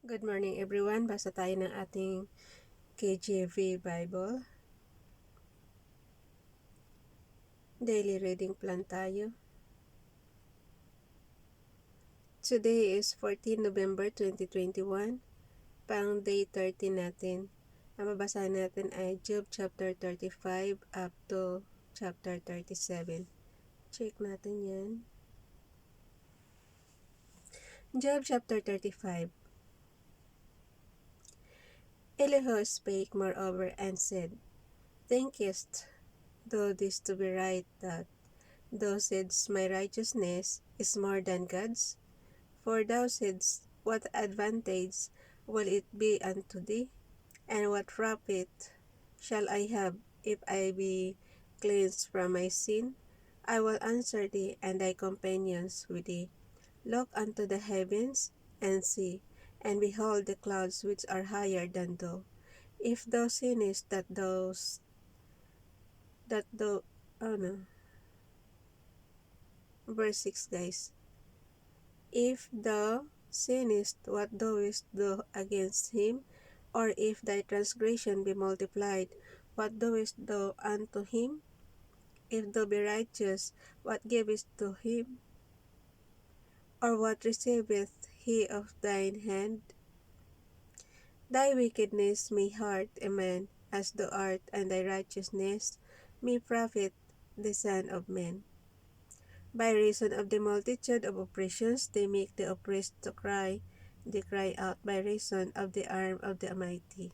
Good morning everyone. Basa tayo ng ating KJV Bible. Daily reading plan tayo. Today is 14 November 2021. Pang day 13 natin. Ang mabasahin natin ay Job chapter 35 up to chapter 37. Check natin yan. Job chapter 35. Elihu spake moreover and said, Thinkest thou this to be right, that thou saidst, My righteousness is more than God's? For thou saidst, What advantage will it be unto thee? And what profit shall I have if I be cleansed from my sin? I will answer thee and thy companions with thee. Look unto the heavens, and see, and behold the clouds which are higher than thou. If thou sinnest that thou, oh no, verse 6 guys. If thou sinnest, what doest thou against him? Or if thy transgression be multiplied, what doest thou unto him? If thou be righteous, what givest to him? Or what receiveth he of thine hand? Thy wickedness may hurt a man as thou art, and thy righteousness may profit the son of man. By reason of the multitude of oppressions, they make the oppressed to cry. They cry out by reason of the arm of the Almighty.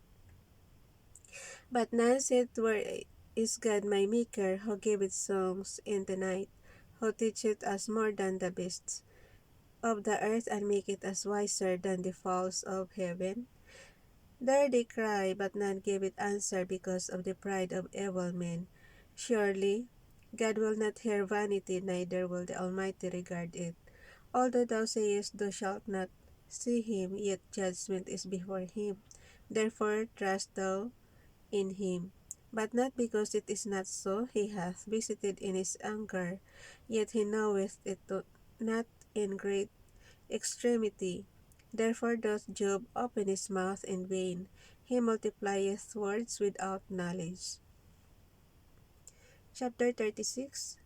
But none said, Where is God my Maker, who giveth songs in the night, who teacheth us more than the beasts of the earth, and maketh us wiser than the fowls of heaven? There they cry, but none giveth answer, because of the pride of evil men. Surely God will not hear vanity, neither will the Almighty regard it. Although thou sayest thou shalt not see him, yet judgment is before him. Therefore trust thou in him. But not because it is not so, he hath visited in his anger, yet he knoweth it not in great extremity. Therefore doth Job open his mouth in vain. He multiplieth words without knowledge. Chapter 36,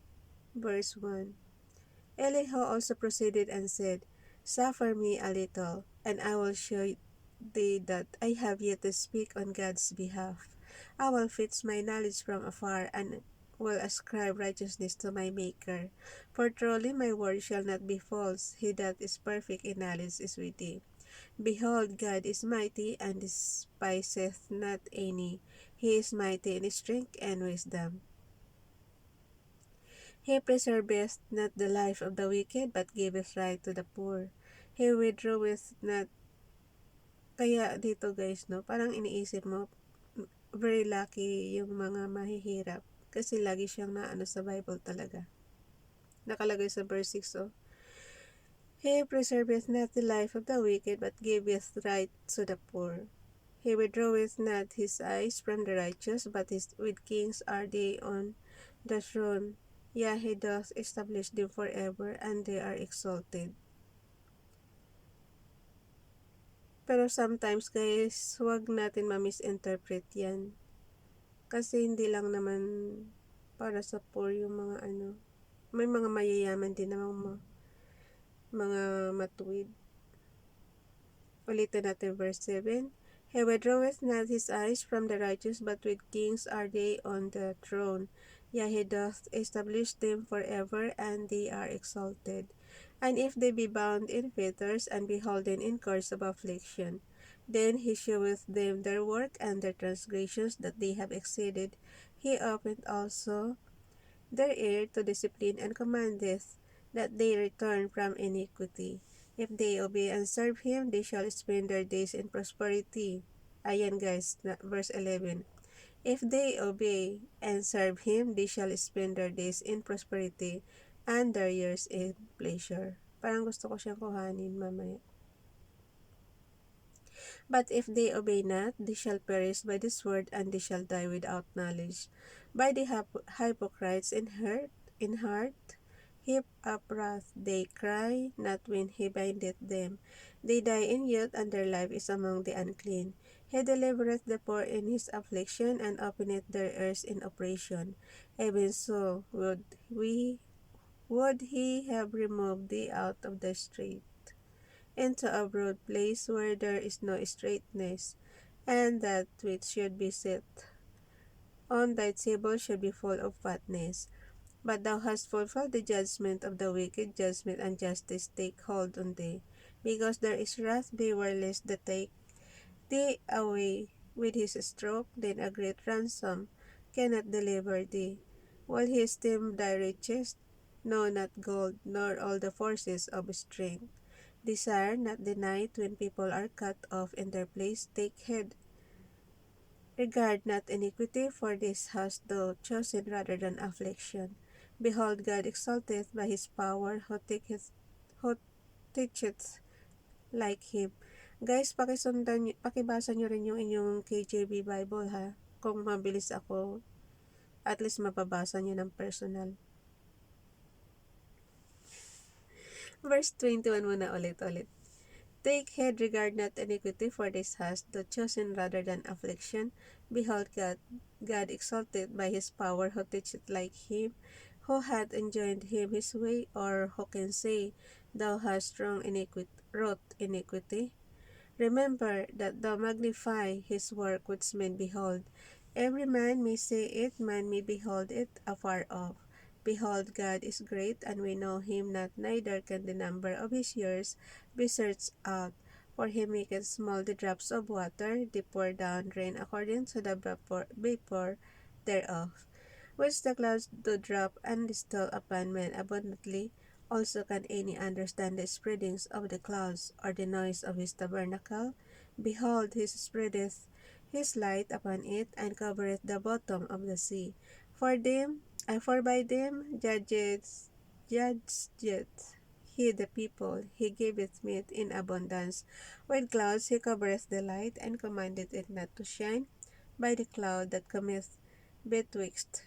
verse 1. Elihu also proceeded and said, Suffer me a little, and I will show thee that I have yet to speak on God's behalf. I will fix my knowledge from afar, and will ascribe righteousness to my Maker. For truly my word shall not be false. He that is perfect in knowledge is with thee. Behold, God is mighty, and despiseth not any. He is mighty in strength and wisdom. He preserveth not the life of the wicked, but giveth right to the poor. He withdraweth not. Kaya dito guys, no, parang iniisip mo, very lucky yung mga mahihirap. Kasi lagi siyang naano sa Bible talaga. Nakalagay sa verse 6, oh. He preserveth not the life of the wicked, but giveth right to the poor. He withdraweth not his eyes from the righteous, but with kings are they on the throne. Yea, he doth establish them forever, and they are exalted. Pero sometimes guys, huwag natin ma-misinterpret yan. Kasi hindi lang naman para sa poor yung mga ano. May mga mayayaman din naman mga matuwid. Ulitin natin verse 7. He withdraweth not his eyes from the righteous, but with kings are they on the throne. Yea, he doth establish them forever, and they are exalted. And if they be bound in fetters, and beholden in cords of affliction, then he sheweth them their work and their transgressions that they have exceeded. He opened also their ear to discipline, and commandeth that they return from iniquity. If they obey and serve him, they shall spend their days in prosperity. Ayan guys, verse 11. If they obey and serve him, they shall spend their days in prosperity, and their years in pleasure. Parang gusto ko siyang kuhanin mamaya. But if they obey not, they shall perish by the sword, and they shall die without knowledge. By the hypocrites in heart, heap up wrath. They cry, not when he bindeth them. They die in youth, and their life is among the unclean. He delivereth the poor in his affliction, and openeth their ears in oppression. Even so would he have removed thee out of the street, into a broad place where there is no straightness, and that which should be set on thy table should be full of fatness. But thou hast fulfilled the judgment of the wicked, judgment and justice take hold on thee. Because there is wrath, beware lest they take thee away with his stroke, then a great ransom cannot deliver thee. While he esteem thy riches, no, not gold, nor all the forces of strength. Desire not the night when people are cut off in their place. Take heed. Regard not iniquity, for this hast thou chosen rather than affliction. Behold, God exalteth by his power, who teacheth like him. Guys, pakibasa nyo rin yung inyong KJV Bible ha. Kung mabilis ako, at least mapabasa nyo ng personal. Verse 21 muna ulit-ulit. Take heed, regard not iniquity, for this hast the chosen rather than affliction. Behold, God exalted by his power, who teacheth like him. Who hath enjoined him his way, or who can say, Thou hast wrought iniquity? Remember that thou magnify his work which men behold. Every man may say it, man may behold it afar off. Behold, God is great, and we know him not, neither can the number of his years be searched out. For he maketh small the drops of water, they pour down rain according to the vapor thereof, which the clouds do drop and distill upon men abundantly. Also can any understand the spreadings of the clouds, or the noise of his tabernacle? Behold, he spreadeth his light upon it, and covereth the bottom of the sea. For by them judgeth he the people. He giveth meat in abundance. With clouds he covereth the light, and commandeth it not to shine by the cloud that cometh betwixt.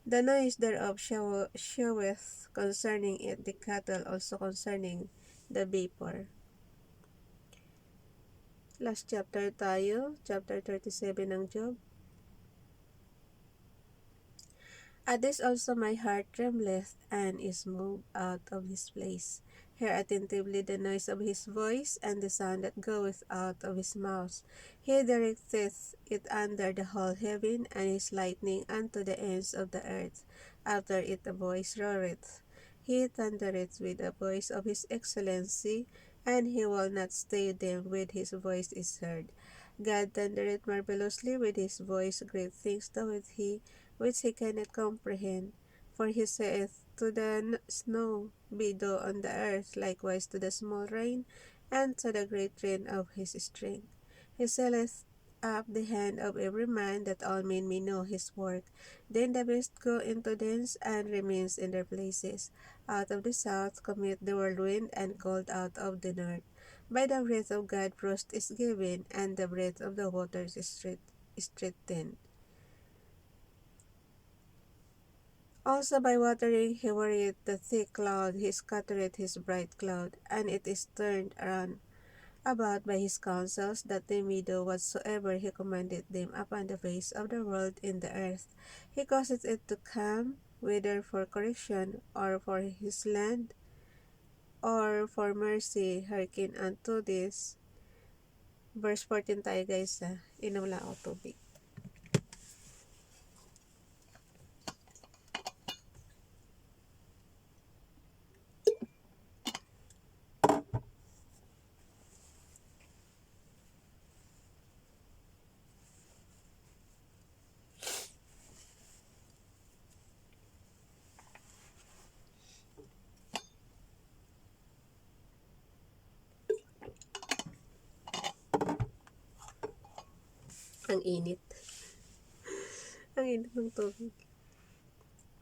The noise thereof showeth concerning it the cattle, also concerning the vapor. Last chapter tayo, chapter 37 ng Job. At this also my heart trembleth, and is moved out of his place. Hear attentively the noise of his voice, and the sound that goeth out of his mouth. He directeth it under the whole heaven, and his lightning unto the ends of the earth. After it a voice roareth. He thundereth with the voice of his excellency, and he will not stay them with his voice is heard. God thundereth marvelously with his voice, great things doeth he, which he cannot comprehend. For he saith to the snow, Be thou on the earth, likewise to the small rain, and to the great rain of his strength. He sealeth up the hand of every man, that all men may know his work. Then the beasts go into dens, and remains in their places. Out of the south cometh the whirlwind, and cold out of the north. By the breath of God frost is given, and the breath of the waters is straightened. Also by watering he wearieth the thick cloud, he scattereth his bright cloud, and it is turned around about by his counsels, that they may do whatsoever he commanded them upon the face of the world in the earth. He causeth it to come, whether for correction, or for his land, or for mercy. Hearken unto this. Verse 14 tayo guys ha. Inom lang ako tubig. Ang init. Ang init ng tubig.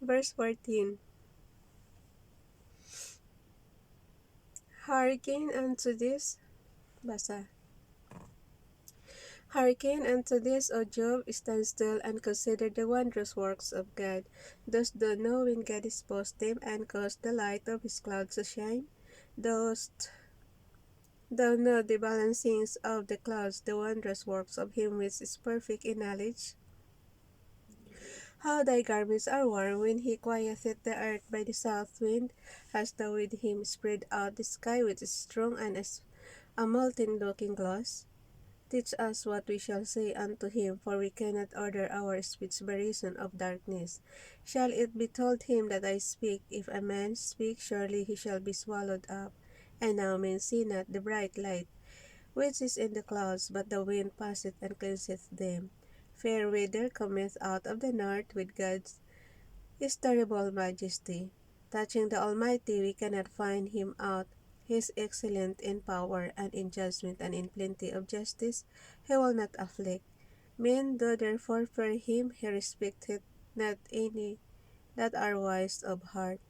Verse 14. Hearken unto this. Basa. Hearken unto this, O Job, stand still and consider the wondrous works of God. Dost thou know when God disposed them and caused the light of his clouds to shine? Dost thou know the balancings of the clouds, the wondrous works of him which is perfect in knowledge? How thy garments are warm when he quieteth the earth by the south wind. Hast thou with him spread out the sky which is strong and as a molten looking glass? Teach us what we shall say unto him, for we cannot order our speech by reason of darkness. Shall it be told him that I speak? If a man speak, surely he shall be swallowed up. And now men see not the bright light which is in the clouds, but the wind passeth and cleanseth them. Fair weather cometh out of the north with God's his terrible majesty. Touching the Almighty, we cannot find him out. He is excellent in power and in judgment and in plenty of justice. He will not afflict. Men do therefore fear him. He respecteth not any that are wise of heart.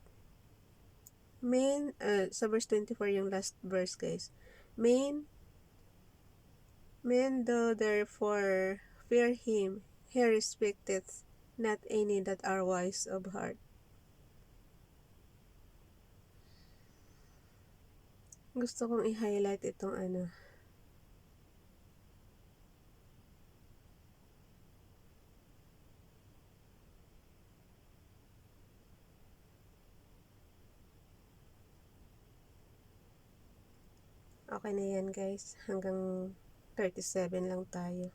Sa verse 24 yung last verse guys. Men, men do therefore fear him. He respecteth not any that are wise of heart. Gusto kong i-highlight itong ano. Okay na yan guys. Hanggang 37 lang tayo.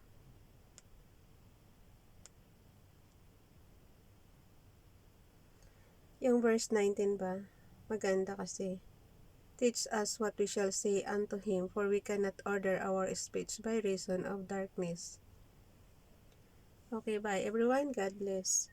Yung verse 19 ba? Maganda kasi. Teach us what we shall say unto him, for we cannot order our speech by reason of darkness. Okay, bye everyone. God bless.